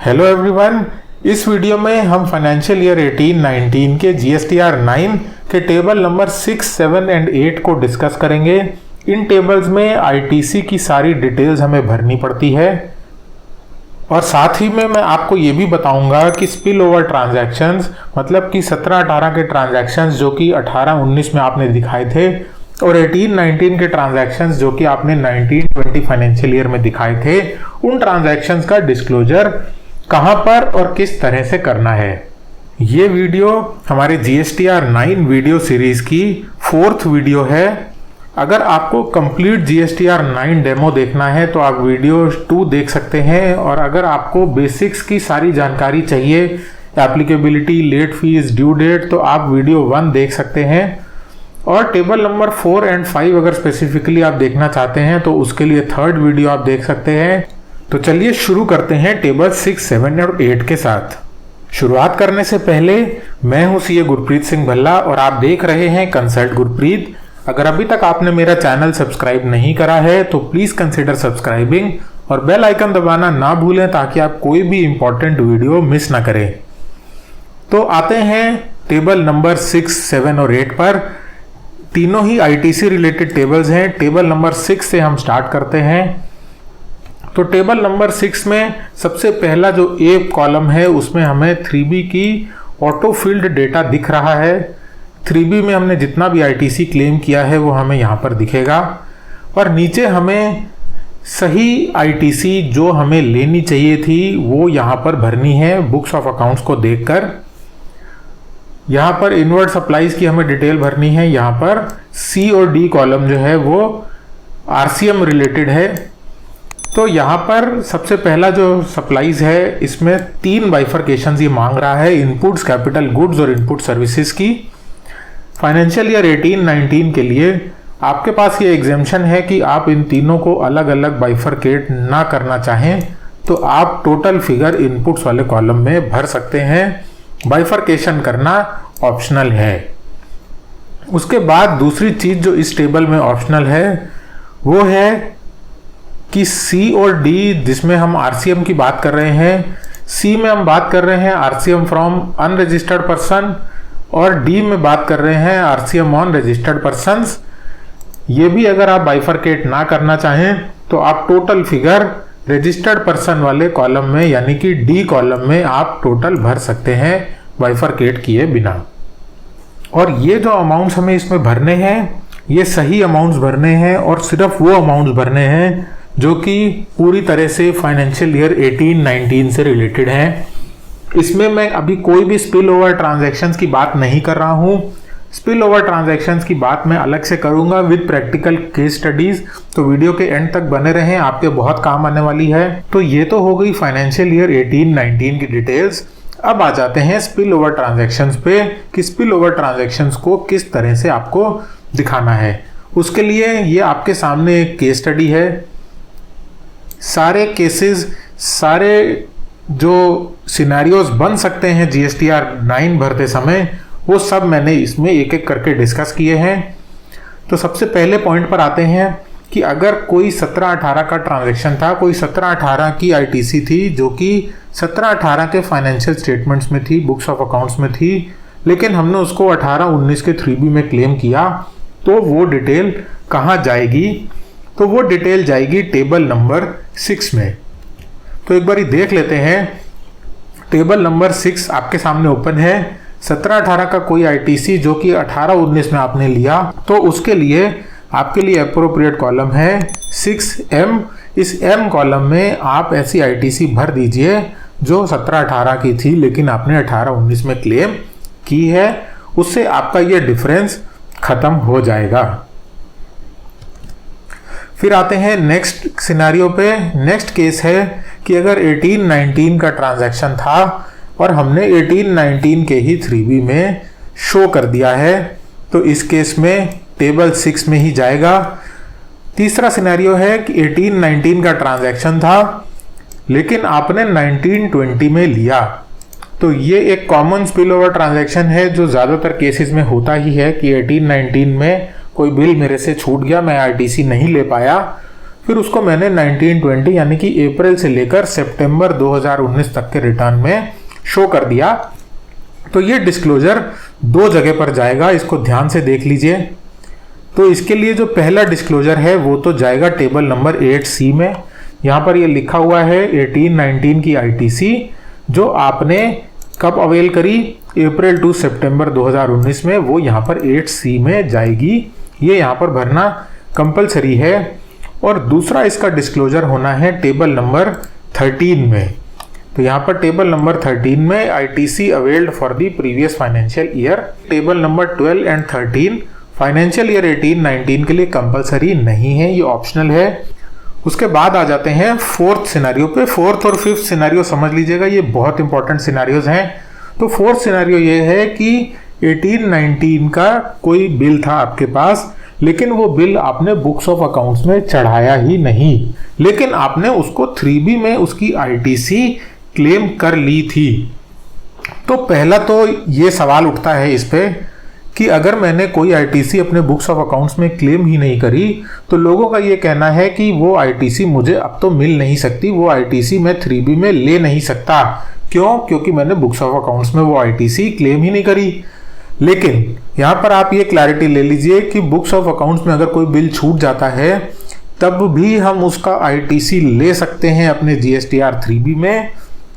Hello everyone, इस video में हम फाइनेंशियल ईयर 18-19 के GSTR 9 के टेबल नंबर 6, 7 एंड 8 को डिस्कस करेंगे। इन टेबल्स में ITC की सारी डिटेल्स हमें भरनी पड़ती है और साथ ही में मैं आपको ये भी बताऊंगा कि स्पिल ओवर ट्रांजैक्शंस मतलब कि 17-18 के ट्रांजैक्शंस जो कि 18-19 में आपने दिखाए थे और 18-19 के ट्रांजैक्शंस जो कि आपने 19-20 फाइनेंशियल ईयर में दिखाए थे, उन ट्रांजैक्शंस का डिस्क्लोजर कहां पर और किस तरह से करना है। ये वीडियो हमारे GSTR 9 वीडियो सीरीज की 4th वीडियो है। अगर आपको कंप्लीट GSTR 9 डेमो देखना है तो आप वीडियो 2 देख सकते हैं, और अगर आपको बेसिक्स की सारी जानकारी चाहिए, applicability, late fees, due date, तो आप वीडियो 1 देख सकते हैं। और टेबल नंबर 4 एंड 5 अगर स्पेसिफिकली आप देखना चाहते हैं तो उसके लिए 3rd वीडियो आप देख सकते हैं। तो चलिए शुरू करते हैं टेबल 6, 7 और 8 के साथ। शुरुआत करने से पहले मैं हूं CA गुरप्रीत सिंह भल्ला और आप देख रहे हैं कंसल्ट गुरप्रीत। अगर अभी तक आपने मेरा चैनल सब्सक्राइब नहीं करा है तो प्लीज कंसिडर सब्सक्राइबिंग और बेल आइकन दबाना ना भूलें ताकि आप कोई भी इंपॉर्टेंट वीडियो मिस ना करें। तो आते हैं टेबल नंबर 6, 7 और 8 पर। तीनों ही ITC रिलेटेड टेबल्स हैं। टेबल नंबर 6 से हम स्टार्ट करते हैं। तो टेबल नंबर 6 में सबसे पहला जो A कॉलम है उसमें हमें 3B की ऑटो फील्ड डेटा दिख रहा है। 3B में हमने जितना भी ITC क्लेम किया है वो हमें यहाँ पर दिखेगा, और नीचे हमें सही ITC जो हमें लेनी चाहिए थी वो यहाँ पर भरनी है बुक्स ऑफ अकाउंट्स को देखकर। यहाँ पर इनवर्ड सप्लाईज की हमें डिटेल भरनी है। यहाँ पर C और D कॉलम जो है वो RCM रिलेटेड है। तो यहाँ पर सबसे पहला जो सप्लाईज है इसमें 3 बाइफरकेशंस ये मांग रहा है, इनपुट्स, कैपिटल गुड्स और इनपुट सर्विसेज की। फाइनेंशियल ईयर 18-19 के लिए आपके पास ये एग्जेम्पशन है कि आप इन तीनों को अलग अलग बाइफरकेट ना करना चाहें तो आप टोटल फिगर इनपुट्स वाले कॉलम में भर सकते हैं। बाइफरकेशन करना ऑप्शनल है। उसके बाद दूसरी चीज जो इस टेबल में ऑप्शनल है वो है कि C और D जिसमें हम RCM की बात कर रहे हैं, C में हम बात कर रहे हैं RCM फ्रॉम अनरजिस्टर्ड पर्सन और D में बात कर रहे हैं RCM ऑन रजिस्टर्ड पर्सन्स। ये भी अगर आप बाइफरकेट ना करना चाहें तो आप टोटल फिगर रजिस्टर्ड पर्सन वाले कॉलम में यानी कि D कॉलम में आप टोटल भर सकते हैं बाइफरकेट किए बिना। और ये जो अमाउंट्स हमें इसमें भरने हैं ये सही अमाउंट्स भरने हैं और सिर्फ वो अमाउंट्स भरने हैं जो कि पूरी तरह से फाइनेंशियल ईयर 18-19 से रिलेटेड है। इसमें मैं अभी कोई भी स्पिल ओवर ट्रांजैक्शंस की बात नहीं कर रहा हूँ। स्पिल ओवर ट्रांजैक्शंस की बात मैं अलग से करूंगा विद प्रैक्टिकल केस स्टडीज, तो वीडियो के एंड तक बने रहें, आपके बहुत काम आने वाली है। तो ये तो हो गई फाइनेंशियल ईयर 18-19 की डिटेल्स। अब आ जाते हैं स्पिल ओवर ट्रांजैक्शंस पे कि स्पिल ओवर ट्रांजैक्शंस को किस तरह से आपको दिखाना है। उसके लिए ये आपके सामने एक केस स्टडी है। सारे केसेस, सारे जो सिनेरियोज बन सकते हैं GSTR 9 भरते समय वो सब मैंने इसमें एक एक करके डिस्कस किए हैं। तो सबसे पहले पॉइंट पर आते हैं कि अगर कोई 17-18 का ट्रांजैक्शन था, कोई 17-18 की ITC थी जो कि 17-18 के फाइनेंशियल स्टेटमेंट्स में थी, बुक्स ऑफ अकाउंट्स में थी, लेकिन हमने उसको 18-19 के 3B में क्लेम किया, तो वो डिटेल कहाँ जाएगी? तो वो डिटेल जाएगी टेबल नंबर 6 में। तो एक बार देख लेते हैं। टेबल नंबर 6 आपके सामने ओपन है। 17-18 का कोई ITC जो कि 18-19 में आपने लिया तो उसके लिए आपके लिए अप्रोप्रिएट कॉलम है 6M। इस M कॉलम में आप ऐसी ITC भर दीजिए जो 17-18 की थी लेकिन आपने 18-19 में क्लेम की है, उससे आपका ये डिफरेंस खत्म हो जाएगा। फिर आते हैं नेक्स्ट सिनेरियो पे। नेक्स्ट केस है कि अगर 18-19 का ट्रांजैक्शन था और हमने 18-19 के ही 3B में शो कर दिया है तो इस केस में टेबल 6 में ही जाएगा। तीसरा सिनेरियो है कि 18-19 का ट्रांजैक्शन था लेकिन आपने 19-20 में लिया, तो ये एक कॉमन स्पिल ओवर ट्रांजैक्शन है जो ज़्यादातर केसेस में होता ही है कि 18-19 में कोई बिल मेरे से छूट गया, मैं ITC नहीं ले पाया, फिर उसको मैंने 1920 यानी कि अप्रैल से लेकर सितंबर 2019 तक के रिटर्न में शो कर दिया। तो ये डिस्क्लोजर दो जगह पर जाएगा, इसको ध्यान से देख लीजिए। तो इसके लिए जो पहला डिस्क्लोजर है वो तो जाएगा टेबल नंबर 8C में। यहाँ पर ये लिखा हुआ है 18-19 की आईटीसी जो आपने कब अवेल करी, अप्रैल टू सितंबर 2019 में, वो यहाँ पर 8C में जाएगी। ये यहाँ पर भरना कंपलसरी है। और दूसरा इसका डिस्क्लोजर होना है टेबल नंबर 13 में। तो यहाँ पर टेबल नंबर 13 में ITC availed for the previous financial year. Table number 12 and 13 financial year 18-19 के लिए कंपलसरी नहीं है, ये ऑप्शनल है। उसके बाद आ जाते हैं फोर्थ सिनेरियो पे। फोर्थ और फिफ्थ सिनेरियो समझ लीजिएगा, ये बहुत इंपॉर्टेंट सिनेरियोज हैं। तो फोर्थ सिनेरियो ये है कि 18-19 का कोई बिल था आपके पास, लेकिन वो बिल आपने बुक्स ऑफ अकाउंट्स में चढ़ाया ही नहीं, लेकिन आपने उसको 3B में उसकी आईटीसी क्लेम कर ली थी। तो पहला तो ये सवाल उठता है इस पे कि अगर मैंने कोई आईटीसी अपने बुक्स ऑफ अकाउंट्स में क्लेम ही नहीं करी तो लोगों का ये कहना है कि वो आईटीसी मुझे अब तो मिल नहीं सकती, वो आईटीसी मैं 3B में ले नहीं सकता। क्यों? क्योंकि मैंने बुक्स ऑफ अकाउंट्स में वो आईटीसी क्लेम ही नहीं करी। लेकिन यहाँ पर आप ये क्लैरिटी ले लीजिए कि बुक्स ऑफ अकाउंट्स में अगर कोई बिल छूट जाता है तब भी हम उसका आईटीसी ले सकते हैं अपने जीएसटीआर 3B में।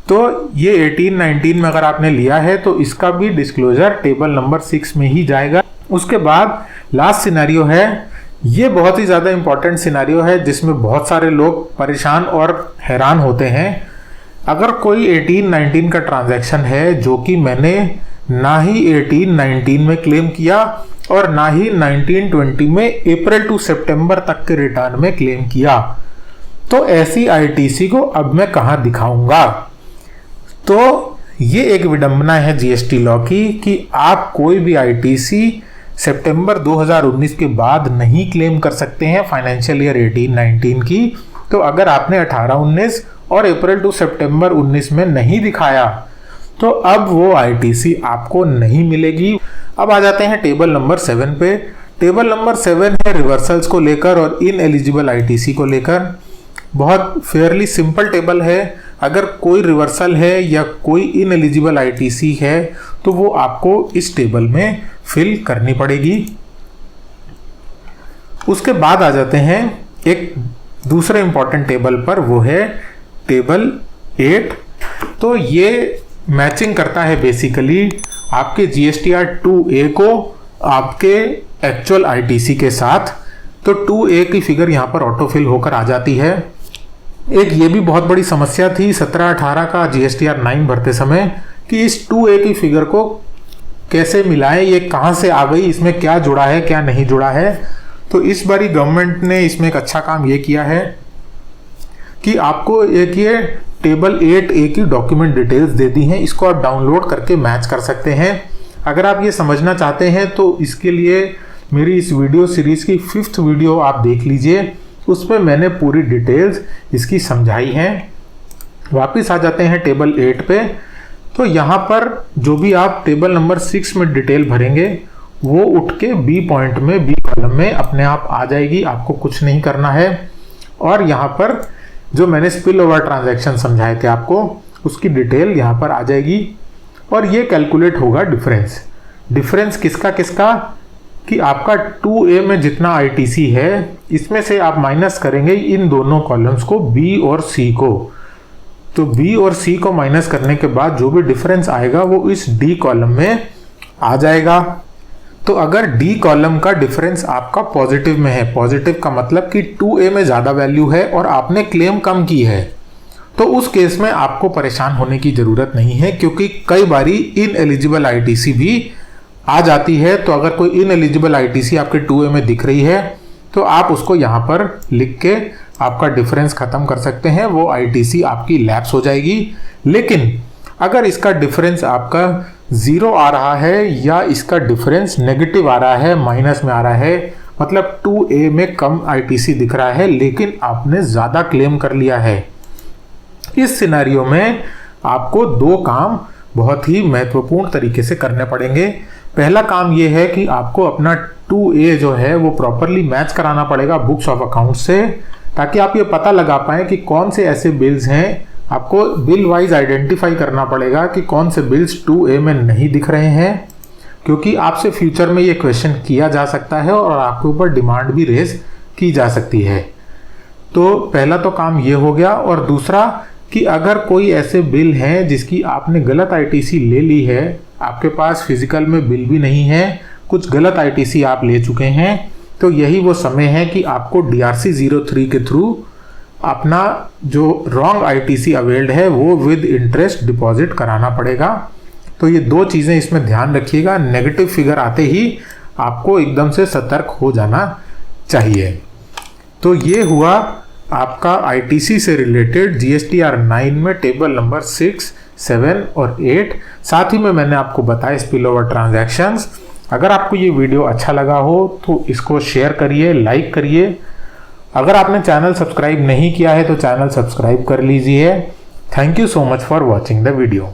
तो ये 18-19 में अगर आपने लिया है तो इसका भी डिस्क्लोजर टेबल नंबर 6 में ही जाएगा। उसके बाद लास्ट सिनेरियो है, ये बहुत ही ज़्यादा इंपॉर्टेंट सिनेरियो है जिसमें बहुत सारे लोग परेशान और हैरान होते हैं। अगर कोई 18-19 का ट्रांजैक्शन है जो कि मैंने ना ही 18-19 में क्लेम किया और ना ही 19-20 में अप्रैल टू सितंबर तक के रिटर्न में क्लेम किया, तो ऐसी आईटीसी को अब मैं कहाँ दिखाऊंगा? तो ये एक विडंबना है जीएसटी लॉ की कि आप कोई भी आईटीसी सितंबर 2019 के बाद नहीं क्लेम कर सकते हैं फाइनेंशियल ईयर 18-19 की। तो अगर आपने 18-19 और अप्रैल टू सितंबर 19 में नहीं दिखाया तो अब वो आईटीसी आपको नहीं मिलेगी। अब आ जाते हैं टेबल नंबर 7 पे। टेबल नंबर 7 है रिवर्सल्स को लेकर और इनएलिजिबल आईटीसी को लेकर। बहुत फेयरली सिंपल टेबल है। अगर कोई रिवर्सल है या कोई इनएलिजिबल आईटीसी है तो वो आपको इस टेबल में फिल करनी पड़ेगी। उसके बाद आ जाते हैं एक दूसरे इंपॉर्टेंट टेबल पर, वो है टेबल 8। तो ये मैचिंग करता है बेसिकली आपके जीएसटीआर 2A को आपके एक्चुअल आईटीसी के साथ। तो 2A की फिगर यहाँ पर ऑटोफिल होकर आ जाती है। एक ये भी बहुत बड़ी समस्या थी 17-18 का जीएसटीआर 9 भरते समय कि इस 2A की फिगर को कैसे मिलाएं, ये कहाँ से आ गई, इसमें क्या जुड़ा है क्या नहीं जुड़ा है। तो इस बारी गवर्नमेंट ने इसमें एक अच्छा काम ये किया है कि आपको एक ये टेबल 8A की डॉक्यूमेंट डिटेल्स दे दी हैं, इसको आप डाउनलोड करके मैच कर सकते हैं। अगर आप ये समझना चाहते हैं तो इसके लिए मेरी इस वीडियो सीरीज की 5th वीडियो आप देख लीजिए, उसमें मैंने पूरी डिटेल्स इसकी समझाई हैं। वापस आ जाते हैं टेबल 8 पे। तो यहाँ पर जो भी आप टेबल नंबर 6 में डिटेल भरेंगे वो उठ के बी पॉइंट में, बी कॉलम में अपने आप आ जाएगी, आपको कुछ नहीं करना है। और यहाँ पर जो मैंने स्पिल ओवर ट्रांजैक्शन समझाए थे आपको, उसकी डिटेल यहाँ पर आ जाएगी और ये कैलकुलेट होगा डिफरेंस। डिफरेंस किसका किसका कि आपका 2A में जितना आईटीसी है इसमें से आप माइनस करेंगे इन दोनों कॉलम्स को, B और C को। तो B और C को माइनस करने के बाद जो भी डिफरेंस आएगा वो इस D कॉलम में आ जाएगा। तो अगर D कॉलम का डिफरेंस आपका पॉजिटिव में है, पॉजिटिव का मतलब कि 2A में ज़्यादा वैल्यू है और आपने क्लेम कम की है, तो उस केस में आपको परेशान होने की ज़रूरत नहीं है, क्योंकि कई बारी इनएलिजिबल आईटीसी भी आ जाती है। तो अगर कोई इनएलिजिबल आईटीसी आपके 2A में दिख रही है तो आप उसको यहाँ पर लिख के आपका डिफरेंस ख़त्म कर सकते हैं, वो आईटीसी आपकी लैप्स हो जाएगी। लेकिन अगर इसका डिफरेंस आपका 0 आ रहा है या इसका डिफरेंस नेगेटिव आ रहा है, माइनस में आ रहा है, मतलब 2A में कम आईटीसी दिख रहा है लेकिन आपने ज़्यादा क्लेम कर लिया है, इस सिनेरियो में आपको दो काम बहुत ही महत्वपूर्ण तरीके से करने पड़ेंगे। पहला काम ये है कि आपको अपना 2A जो है वो प्रॉपरली मैच कराना पड़ेगा बुक्स ऑफ अकाउंट से। ताकि आप ये पता लगा पाएँ कि कौन से ऐसे बिल्स हैं। आपको बिल वाइज आइडेंटिफाई करना पड़ेगा कि कौन से बिल्स 2A में नहीं दिख रहे हैं, क्योंकि आपसे फ्यूचर में ये क्वेश्चन किया जा सकता है और आपके ऊपर डिमांड भी रेज की जा सकती है। तो पहला तो काम ये हो गया। और दूसरा कि अगर कोई ऐसे बिल हैं जिसकी आपने गलत ITC ले ली है, आपके पास फिजिकल में बिल भी नहीं है, कुछ गलत ITC आप ले चुके हैं, तो यही वो समय है कि आपको DRC 03 के थ्रू अपना जो रॉन्ग ITC अवेल्ड है वो विद इंटरेस्ट डिपॉजिट कराना पड़ेगा। तो ये दो चीज़ें इसमें ध्यान रखिएगा। नेगेटिव फिगर आते ही आपको एकदम से सतर्क हो जाना चाहिए। तो ये हुआ आपका ITC से रिलेटेड GSTR 9 में टेबल नंबर 6, 7 और 8। साथ ही में मैंने आपको बताया स्पिल ओवर ट्रांजैक्शंस। अगर आपको ये वीडियो अच्छा लगा हो तो इसको शेयर करिए, लाइक करिए। अगर आपने चैनल सब्सक्राइब नहीं किया है तो चैनल सब्सक्राइब कर लीजिए। Thank you so much for watching the video.